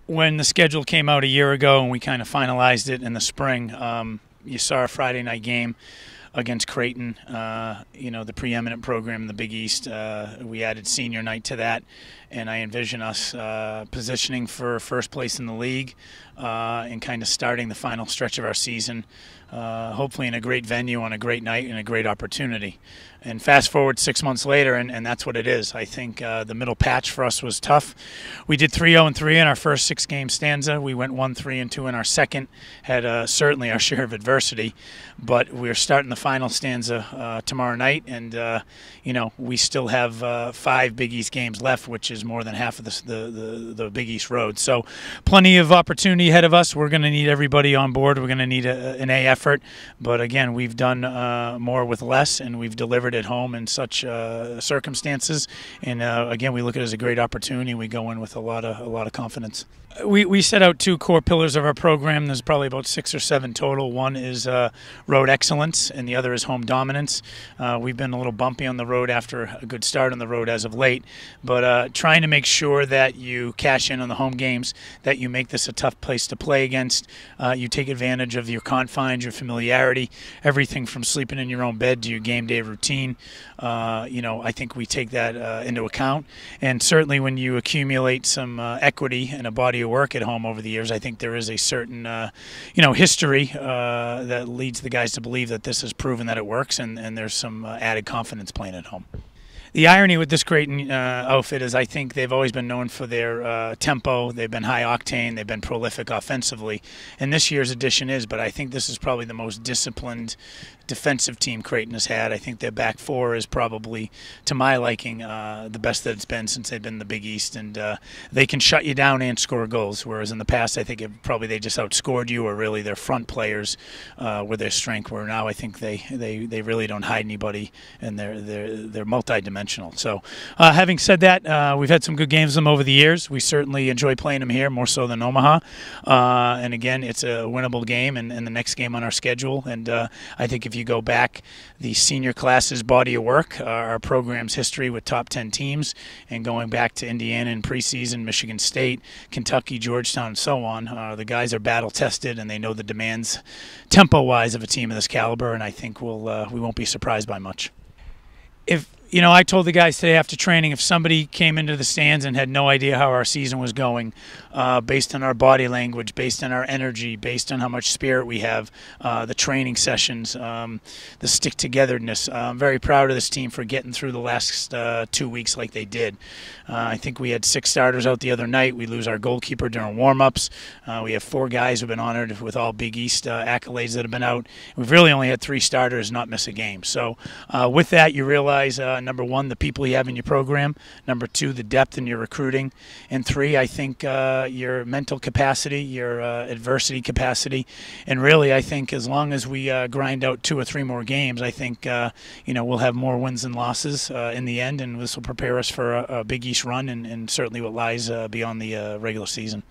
When the schedule came out a year ago and we kind of finalized it in the spring, you saw a Friday night game against Creighton, the preeminent program in the Big East. We added senior night to that, and I envision us positioning for first place in the league and kind of starting the final stretch of our season, hopefully in a great venue on a great night and a great opportunity. And fast forward 6 months later, and that's what it is. I think the middle patch for us was tough. We did 3-0-3 in our first 6-game stanza. We went 1-3-2 in our second, had certainly our share of adversity, but we're starting the final stanza tomorrow night, and we still have 5 Big East games left, which is more than half of the Big East road. So plenty of opportunity ahead of us. We're going to need everybody on board. We're going to need an A effort, but again, we've done more with less, and we've delivered at home in such circumstances. And again, we look at it as a great opportunity. We go in with a lot of confidence. We set out 2 core pillars of our program. There's probably about 6 or 7 total. One is road excellence, and the other is home dominance. We've been a little bumpy on the road after a good start on the road as of late, but trying to make sure that you cash in on the home games, that you make this a tough place to play against. You take advantage of your confines, your familiarity, everything from sleeping in your own bed to your game day routine. I think we take that into account, and certainly when you accumulate some equity and a body of work at home over the years, I think there is a certain history that leads the guys to believe that this has proven that it works, and there's some added confidence playing at home. The irony with this Creighton outfit is I think they've always been known for their tempo. They've been high octane. They've been prolific offensively. And this year's addition is, but I think this is probably the most disciplined defensive team Creighton has had. I think their back four is probably, to my liking, the best that it's been since they've been in the Big East. And they can shut you down and score goals, whereas in the past I think they just outscored you, or really their front players were their strength, where now I think they really don't hide anybody, and they're multi-dimensional. So having said that, we've had some good games with them over the years. We certainly enjoy playing them here, more so than Omaha. And again, it's a winnable game, and the next game on our schedule. And I think if you go back the senior class's body of work, our program's history with top 10 teams, and going back to Indiana in preseason, Michigan State, Kentucky, Georgetown, and so on, the guys are battle-tested, and they know the demands tempo-wise of a team of this caliber, and I think we won't be surprised by much. I told the guys today after training, if somebody came into the stands and had no idea how our season was going, based on our body language, based on our energy, based on how much spirit we have, the training sessions, the stick-togetherness, I'm very proud of this team for getting through the last 2 weeks like they did. I think we had 6 starters out the other night. We lose our goalkeeper during warm-ups. We have 4 guys who've been honored with all Big East accolades that have been out. We've really only had 3 starters not miss a game. So with that, you realize, number 1, the people you have in your program. Number 2, the depth in your recruiting. And 3, I think your mental capacity, your adversity capacity. And really, I think as long as we grind out 2 or 3 more games, I think we'll have more wins than losses in the end, and this will prepare us for a Big East run and certainly what lies beyond the regular season.